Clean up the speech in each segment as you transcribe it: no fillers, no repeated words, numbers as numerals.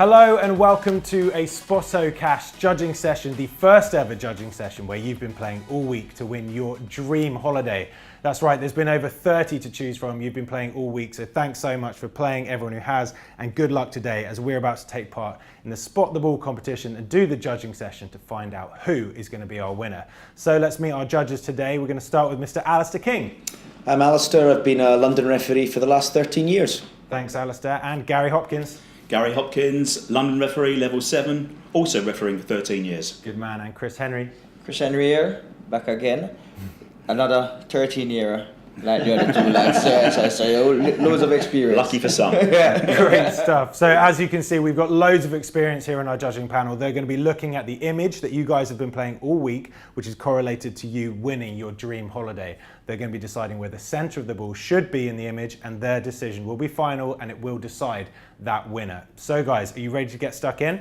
Hello and welcome to a SpottoCash judging session, the first ever judging session where you've been playing all week to win your dream holiday. That's right, there's been over 30 to choose from. You've been playing all week, so thanks so much for playing, everyone who has, and good luck today as we're about to take part in the Spot the Ball competition and do the judging session to find out who is going to be our winner. So let's meet our judges today. We're going to start with Mr. Alasdair King. I'm Alasdair. I've been a London referee for the last 13 years. Thanks, Alasdair. And Gary Hopkins. Gary Hopkins, London referee, level 7, also refereeing for 13 years. Good man. And Chris Henry. Chris Henry here, back again. Another 13-year, like the other two lads. So loads of experience. Lucky for some. Yeah. Great stuff. So as you can see, we've got loads of experience here in our judging panel. They're going to be looking at the image that you guys have been playing all week, which is correlated to you winning your dream holiday. They're going to be deciding where the center of the ball should be in the image, and their decision will be final and it will decide that winner. So guys, are you ready to get stuck in?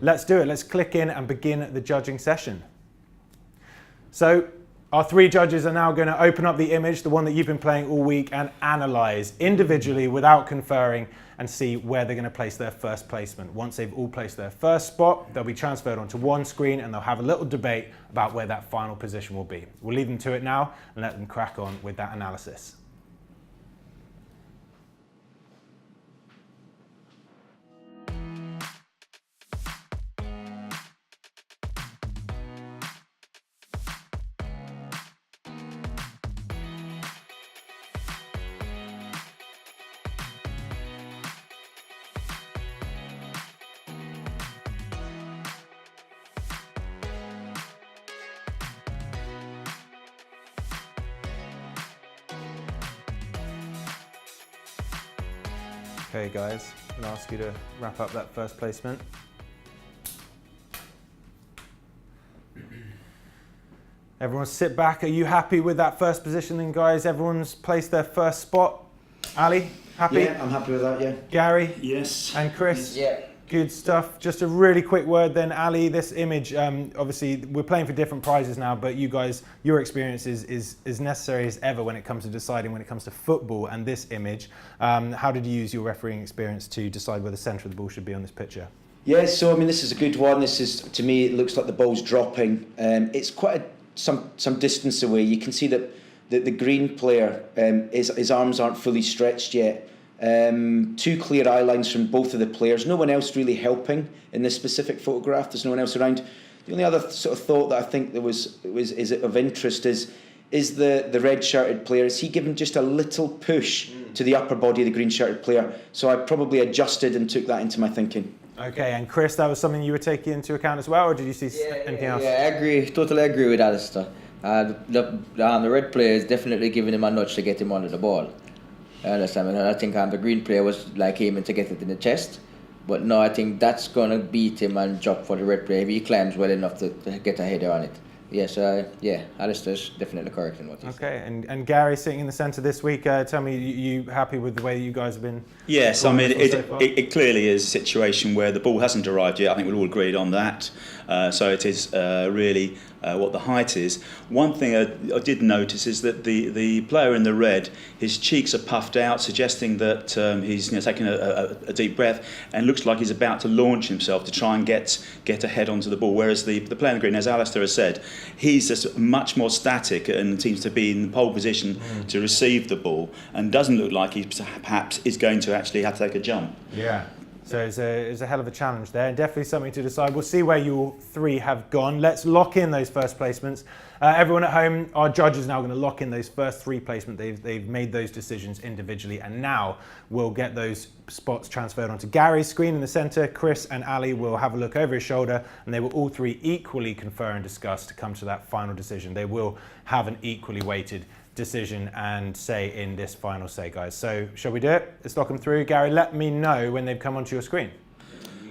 Let's do it. Let's click in and begin the judging session. So our three judges are now going to open up the image, the one that you've been playing all week, and analyze individually without conferring and see where they're going to place their first placement. Once they've all placed their first spot, they'll be transferred onto one screen and they'll have a little debate about where that final position will be. We'll leave them to it now and let them crack on with that analysis. Okay guys, I'll ask you to wrap up that first placement. Everyone sit back. Are you happy with that first position then guys? Everyone's placed their first spot. Ali, happy? Yeah, I'm happy with that, yeah. Gary? Yes. And Chris? Yeah. Good stuff. Just a really quick word then, Ali. This image, obviously, we're playing for different prizes now, but you guys, your experience is as necessary as ever when it comes to deciding when it comes to football and this image. How did you use your refereeing experience to decide where the centre of the ball should be on this picture? Yeah, so I mean, this is a good one. This is, to me, it looks like the ball's dropping. It's quite some distance away. You can see that the green player, his arms aren't fully stretched yet. Two clear eye lines from both of the players. No one else really helping in this specific photograph. There's no one else around. The only other sort of thought that I think there is of interest is the red shirted player. Is he given just a little push to the upper body of the green shirted player? So I probably adjusted and took that into my thinking. Okay, and Chris, that was something you were taking into account as well, or did you see anything else? Yeah, I agree. Totally agree with Alasdair. The red player is definitely giving him a nudge to get him under the ball. I understand. I think the green player was like aiming to get it in the chest, but no, I think that's going to beat him and drop for the red player if he climbs well enough to get a header on it. Yes, yeah, Alistair's definitely correct in what he said. Okay, and Gary sitting in the centre this week, tell me, you happy with the way you guys have been? Yes, I mean, so it clearly is a situation where the ball hasn't arrived yet. I think we're all agreed on that. So it is really what the height is. One thing I did notice is that the player in the red, his cheeks are puffed out, suggesting that he's taking a deep breath and looks like he's about to launch himself to try and get a head onto the ball. Whereas the player in the green, as Alasdair has said, he's just much more static and seems to be in the pole position to receive the ball and doesn't look like he perhaps is going to actually have to take a jump. Yeah. So it's a hell of a challenge there, and definitely something to decide. We'll see where you three have gone. Let's lock in those first placements. Everyone at home, our judges are now going to lock in those first three placements. They've made those decisions individually, and now we'll get those spots transferred onto Gary's screen in the centre. Chris and Ali will have a look over his shoulder, and they will all three equally confer and discuss to come to that final decision. They will have an equally weighted decision and say in this final say, guys. So shall we do it? Let's lock them through. Gary, let me know when they've come onto your screen.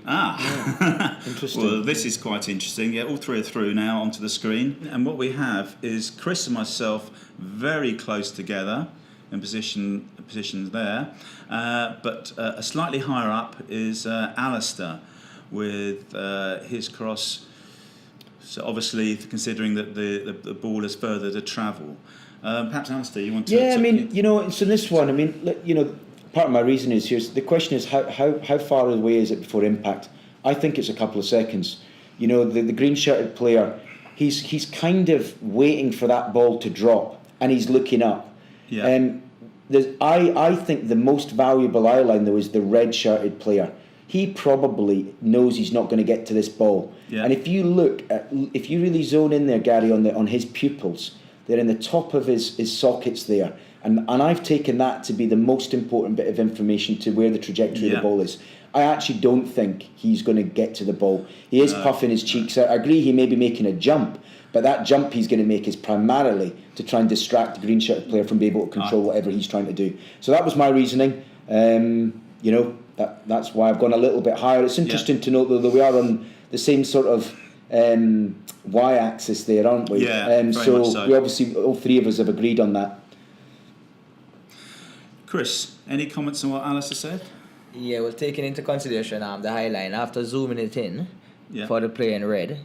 Interesting. Well, this is quite interesting. Yeah, all three are through now onto the screen. And what we have is Chris and myself very close together in positions there. But slightly higher up is Alasdair with his cross. So obviously considering that the ball is further to travel. Perhaps Alasdair, you want to... Yeah, I mean, so this one, I mean, part of my reason is here. The question is how far away is it before impact? I think it's a couple of seconds. You know, the green shirted player, he's kind of waiting for that ball to drop, and he's looking up. Yeah. I think the most valuable eye line though is the red shirted player. He probably knows he's not going to get to this ball. Yeah. And if you really zone in there, Gary, on his pupils, they're in the top of his sockets there. And I've taken that to be the most important bit of information to where the trajectory of the ball is. I actually don't think he's going to get to the ball. He is puffing his cheeks out. I agree he may be making a jump, but that jump he's going to make is primarily to try and distract the green shirted player from being able to control whatever he's trying to do. So that was my reasoning. You know, that's why I've gone a little bit higher. It's interesting to note though that we are on the same sort of y-axis there, aren't we? Yeah, so we obviously, all three of us have agreed on that. Chris, any comments on what Alasdair said? Yeah, well, taking into consideration the high line, after zooming it in for the player in red,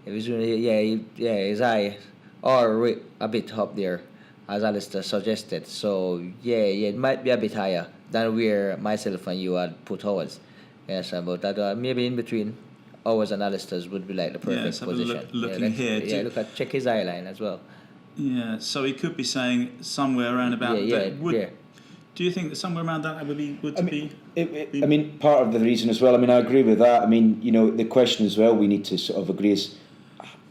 it was really, his eye or a bit up there, as Alasdair suggested. So it might be a bit higher than where myself and you had put ours. Yes, but that maybe in between ours and Alasdair's would be like the perfect position. Looking here. Look at check his eye line as well. Yeah, so he could be saying somewhere around about that. Do you think that somewhere around that would be good to be? I mean, part of the reason as well, I mean, I agree with that. I mean, you know, the question as well we need to sort of agree is,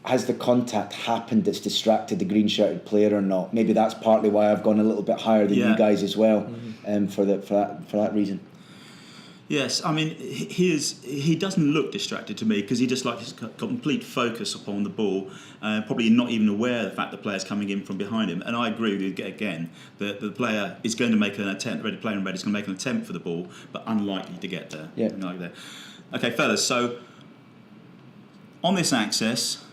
has the contact happened that's distracted the green shirted player or not? Maybe that's partly why I've gone a little bit higher than you guys as well, for that reason. Yes, I mean, he doesn't look distracted to me because he just has complete focus upon the ball, probably not even aware of the fact the player's coming in from behind him. And I agree with you again that the player is going to make an attempt, the player in red is going to make an attempt for the ball, but unlikely to get there. Yeah. Okay, fellas, so on this axis,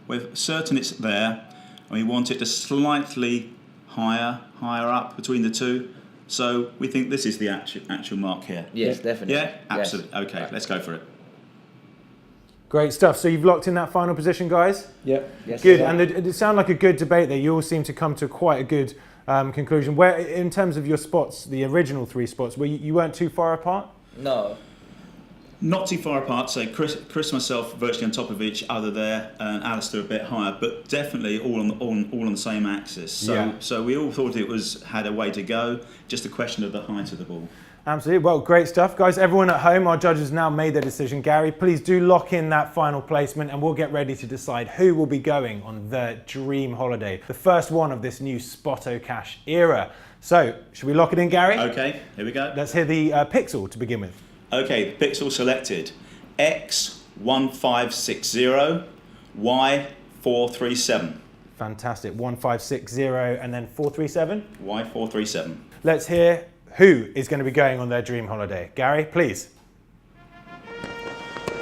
we're certain it's there, and we want it to slightly higher up between the two. So we think this is the actual mark here. Yes, definitely. Yeah, absolutely. Yes. Okay, let's go for it. Great stuff. So you've locked in that final position, guys? Yeah. Yes. Good. And it sounded like a good debate there. You all seem to come to quite a good conclusion. Where, in terms of your spots, the original three spots, where you weren't too far apart? No. Not too far apart, so Chris and myself virtually on top of each other there, and Alasdair a bit higher, but definitely all on the same axis. So we all thought it had a way to go, just a question of the height of the ball. Absolutely. Well, great stuff, guys. Everyone at home, our judges now made their decision. Gary, please do lock in that final placement, and we'll get ready to decide who will be going on the dream holiday, the first one of this new SpottoCash era. So, should we lock it in, Gary? Okay, here we go. Let's hear the pixel to begin with. Okay, the pixel selected, X1560, Y437. Fantastic. 1560 and then 437? Y437. Let's hear who is going to be going on their dream holiday. Gary, please.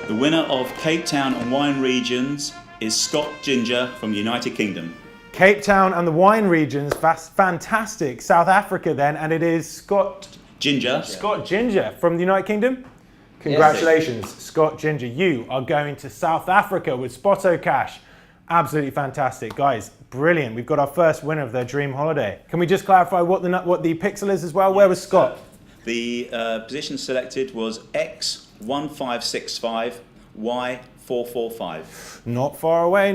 The winner of Cape Town and Wine Regions is Scott Ginger from the United Kingdom. Cape Town and the Wine Regions, fantastic. South Africa then, and it is Scott Ginger. Scott Ginger from the United Kingdom. Congratulations, Scott Ginger. You are going to South Africa with SpottoCash. Absolutely fantastic. Guys, brilliant. We've got our first winner of their dream holiday. Can we just clarify what the pixel is as well? Where was Scott? The position selected was X1565, Y445. Not far away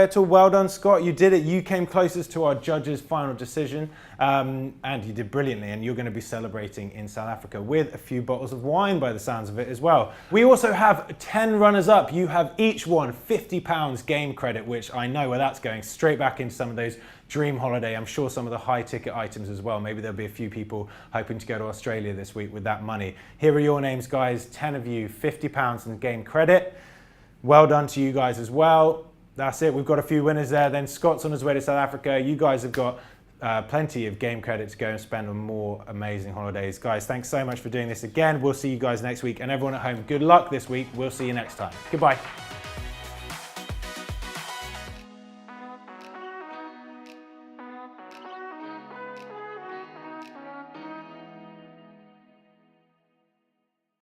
at all. Well done, Scott. You did it. You came closest to our judges' final decision, and you did brilliantly. And you're going to be celebrating in South Africa with a few bottles of wine by the sounds of it as well. We also have 10 runners-up. You have each won £50 game credit, which I know where that's going straight back into some of those dream holiday. I'm sure some of the high-ticket items as well. Maybe there'll be a few people hoping to go to Australia this week with that money. Here are your names, guys. 10 of you, £50 in game credit. Well done to you guys as well. That's it. We've got a few winners there. Then Scott's on his way to South Africa. You guys have got plenty of game credit to go and spend on more amazing holidays. Guys, thanks so much for doing this again. We'll see you guys next week. And everyone at home, good luck this week. We'll see you next time. Goodbye.